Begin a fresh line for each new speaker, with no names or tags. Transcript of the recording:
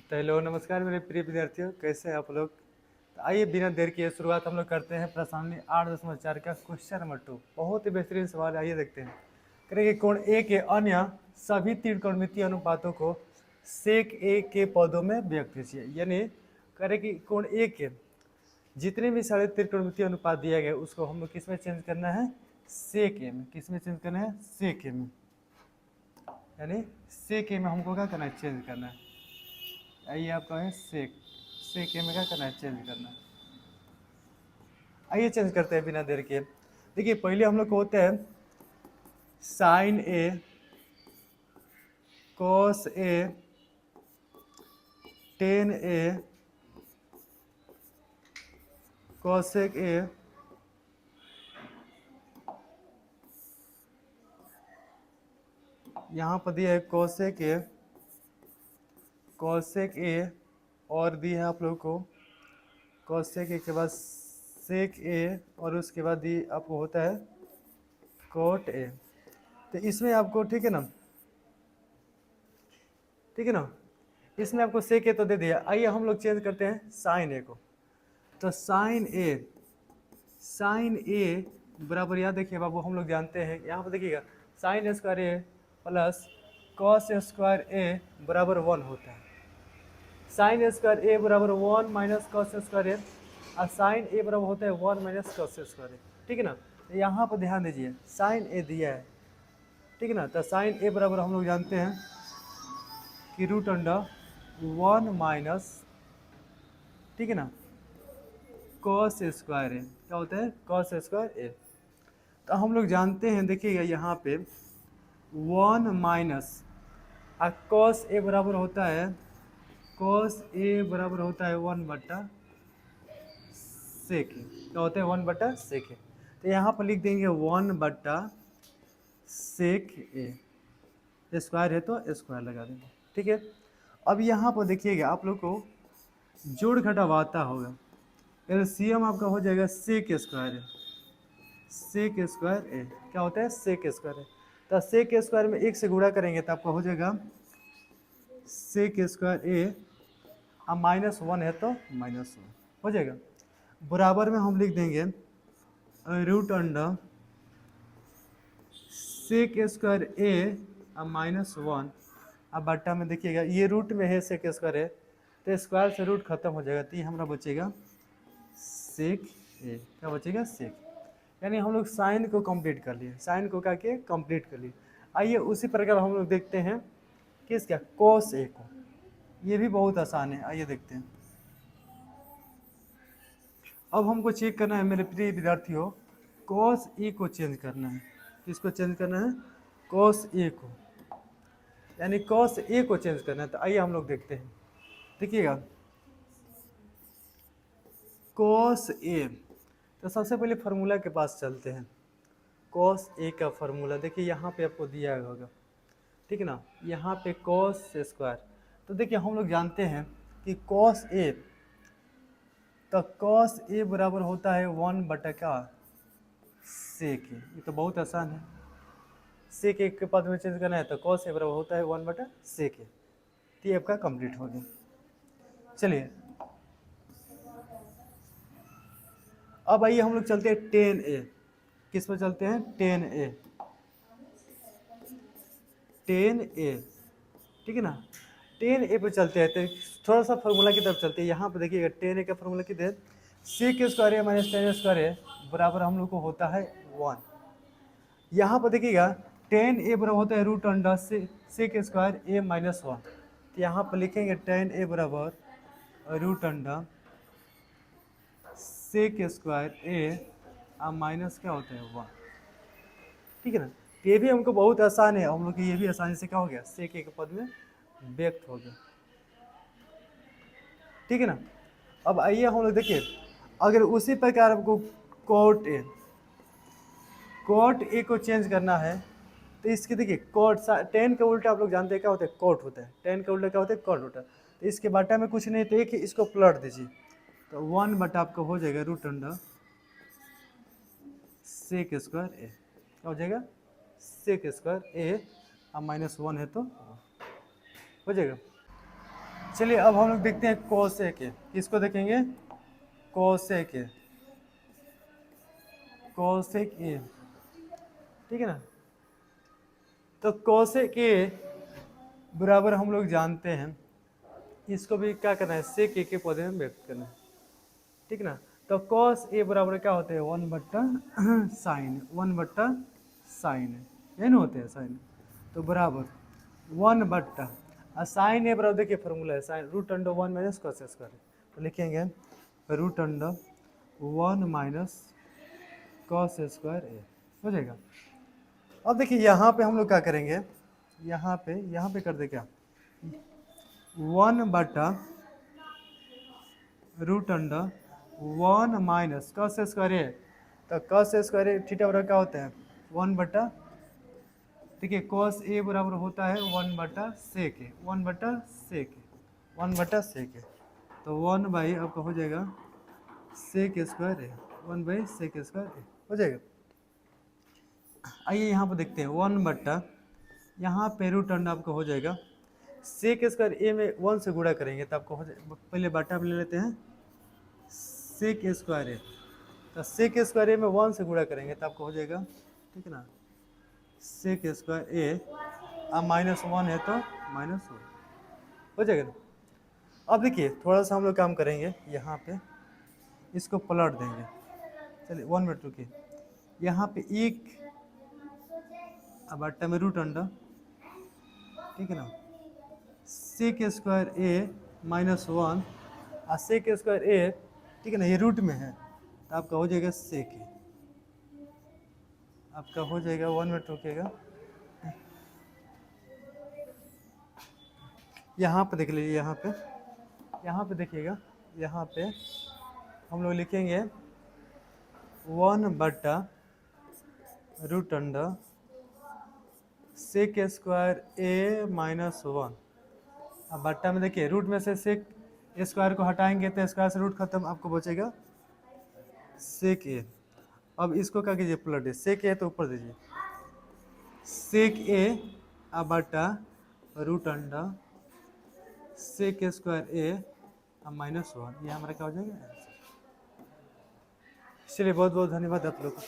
तो हेलो नमस्कार मेरे प्रिय विद्यार्थियों, कैसे हैं आप लोग। तो आइए बिना देर किए शुरुआत हम लोग करते हैं प्रश्नावली 8.4 का क्वेश्चन नंबर 2। बहुत ही बेहतरीन सवाल है, आइए देखते हैं। करेंगे कोण ए के अन्य सभी त्रिकोणमितीय अनुपातों को सेक ए के पदों में व्यक्त कीजिए। यानी करेंगे कोण ए के जितने भी सारे त्रिकोणमितीय अनुपात दिया गया उसको हम लोग किस में चेंज करना है, सेक ए में। किस में चेंज करना है, सेक ए में। यानी सेक ए में हमको क्या करना है, चेंज करना है। आइए आपका है सेक ए में क्या करना है, चेंज करना है। आइए चेंज करते हैं बिना देर के। देखिए पहले हम लोग को होता है sine A, cos A, tan A, cosec A, यहाँ पर दिया है कॉसेक ए, कॉसेक ए, और दिया है आप लोग को कॉसेक ए के बाद सेक ए, और उसके बाद दी आपको होता है कोट ए। तो इसमें आपको ठीक है ना, ठीक है ना, इसमें आपको सेक ए तो दे दिया। आइए हम लोग चेंज करते हैं साइन ए को। तो साइन ए बराबर, याद देखिए बाबू, हम लोग जानते हैं यहाँ पर देखिएगा साइन स्क्वायर ए प्लस कॉस स्क्वायर ए बराबर 1 होता है। साइन स्क्वायर ए बराबर 1 माइनस कॉस स्क्वायर ए, और साइन ए बराबर होता है 1 माइनस कॉस स्क्वायर ए। ठीक है ना। तो यहाँ पर ध्यान दीजिए साइन ए दिया है, ठीक है ना। तो साइन ए बराबर हम लोग जानते हैं कि रूट अंडर 1 माइनस, ठीक है ना, कॉस स्क्वायर ए। क्या होता है, कॉस स्क्वायर ए। तो हम लोग जानते हैं, देखिएगा यहाँ पे 1 माइनस कॉस ए बराबर होता है, कॉस ए बराबर होता है 1 बटा सेक ए। क्या होता है, 1 बटा सेक ए। तो यहाँ पर लिख देंगे 1 बटा सेक ए, स्क्वायर है तो स्क्वायर लगा देंगे। ठीक है। अब यहाँ पर देखिएगा आप लोग को जोड़ घटावाता होगा, एलसीएम आपका हो जाएगा सेक स्क्वायर ए, सेक स्क्वायर ए। क्या होता है, सेक स्क्वायर ए। तो सेक स्क्वायर में 1 से गुणा करेंगे तो आपका हो जाएगा सेक स्क्वायर ए, अब -1 है तो -1 हो जाएगा। बराबर में हम लिख देंगे रूट अंडर सेक स्क्वायर ए अब -1, अब बट्टा में देखिएगा ये रूट में है सेक स्क्वायर ए, तो स्क्वायर से रूट खत्म हो जाएगा, तो ये हमारा बचेगा सेक ए। क्या बचेगा, सेक। यानी हम लोग साइन को कंप्लीट कर लिए, साइन को करके कंप्लीट कर लिए। आइए उसी प्रकार हम लोग देखते हैं किस क्या, कॉस ए को। ये भी बहुत आसान है, आइए देखते हैं। अब हमको चेक करना है मेरे प्रिय विद्यार्थियों, कॉस ए को चेंज करना है। किसको चेंज करना है, कॉस ए को, यानी कॉस ए को चेंज करना है। तो आइए हम लोग देखते हैं। देखिएगा कॉस ए, तो सबसे पहले फार्मूला के पास चलते हैं। कॉस ए का फार्मूला देखिए यहाँ पे आपको दिया होगा, ठीक है ना। यहाँ पे कॉस स्क्वायर, तो देखिए हम लोग जानते हैं कि कॉस ए, तो कॉस ए बराबर होता है 1 बटा क्या, सेक ए। ये तो बहुत आसान है, सेक ए के पद में चेंज करना है तो कॉस ए बराबर होता है 1 बटा सेक ए। तो ये आपका कंप्लीट हो गया। चलिए अब आइए हम लोग चलते हैं 10 ए। किस पर चलते हैं, 10 ए, 10 ए, ठीक है ना। 10 ए पर चलते हैं तो थोड़ा सा फार्मूला की तरफ चलते हैं। यहाँ पर देखिएगा 10 ए का फार्मूला कितना है, सेक स्क्वायर ए माइनस टेन स्क्वायर ए बराबर हम लोग को होता है 1। यहाँ पर देखिएगा 10 ए बराबर होता है रूट अंडर सेक स्क्वायर ए माइनस 1। तो यहाँ पर लिखेंगे 10 ए बराबर रूट अंडर सेक स्क्वायर ए और माइनस क्या होता है 1, ठीक है ना। ये भी हमको बहुत आसान है, हम लोग ये भी आसानी से क्या हो गया, सेक ए के पद में व्यक्त हो गया, ठीक है ना। अब आइए हम लोग देखिए, अगर उसी प्रकार आपको कोट ए को चेंज करना है तो इसके देखिए कोट 10 का उल्टा आप लोग जानते हैं क्या होता है, कोट होता है। 10 का उल्टा क्या होता है, कोट होता है। तो इसके बाटा में कुछ नहीं, तो एक इसको पलट दीजिए तो 1 बटा आपका हो जाएगा रूट अंडर सेक स्क्वायर ए। क्या हो जाएगा, सेक स्क्वायर ए, अब -1 है तो हो जाएगा। चलिए अब हम लोग देखते हैं कोसेक ए, किसको देखेंगे, कोसेक ए, कोसेक ए, ठीक है ना। तो कोसेक ए बराबर हम लोग जानते हैं, इसको भी क्या करना है, सेक ए के पौधे में व्यक्त करना है, ठीक ना। तो कॉस ए बराबर क्या होते हैं, 1/साइन, 1/साइन, ये ना होते हैं साइन, तो बराबर 1/, साइन ए बराबर देखिए फॉर्मूला है sine root under 1 minus cos square, तो लिखेंगे root under 1 minus cos square A, हो जाएगा। अब देखिए यहाँ पे हम लोग क्या करेंगे, यहाँ पे कर दे क्या, 1/, root under 1 minus cos square A, तो कॉस स्क्वायर ए थीटा बराबर क्या होता है, 1/, देखिए कॉस ए बराबर होता है 1/सेक ए, 1/सेक ए, 1/सेक ए, तो 1 आपका हो जाएगा sec square A, 1/सेक square A हो जाएगा। आइए यहाँ पर देखते हैं 1/, यहाँ पे रूट अंडर आपका हो जाएगा, सेक स्क्वायर ए में 1 से गुणा करेंगे तो आपको हो जाएगा, पहले बटा ले लेते हैं सेक स्क्वायर ए, तो सेक स्क्वायर ए में 1 से गुणा करेंगे तो आपको हो जाएगा, ठीक है ना, सेक स्क्वायर ए, अब -1 है तो -1 हो जाएगा ना। अब देखिए थोड़ा सा हम लोग काम करेंगे, यहाँ पे इसको पलट देंगे, चलिए 1 मिनट रुकिए, यहाँ पे एक अब अट्टा में रूट अंडर, ठीक है ना, सेक स्क्वायर ए -1 और सेक स्क्वायर ए, ठीक है ना, ये रूट में है तो आपका हो जाएगा सेक ए, आपका हो जाएगा 1 मिनट रुकेगा, यहाँ पे देख लीजिए, यहाँ पे देखिएगा, यहाँ पे हम लोग लिखेंगे 1/, रूट अंडर सेक स्क्वायर ए -1, अब बट्टा में देखिए रूट में से सेक स्क्वायर को हटाएंगे तो स्क्वायर से रूट खत्म, आपको बचेगा सेक ए। अब इसको क्या कीजिए, पलट सेक ए तो ऊपर दीजिए, सेक ए अब बट्टा रूट अंडर सेक स्क्वायर ए -1, ये हमारा क्या हो जाएगा। चलिए बहुत बहुत धन्यवाद आप लोग को।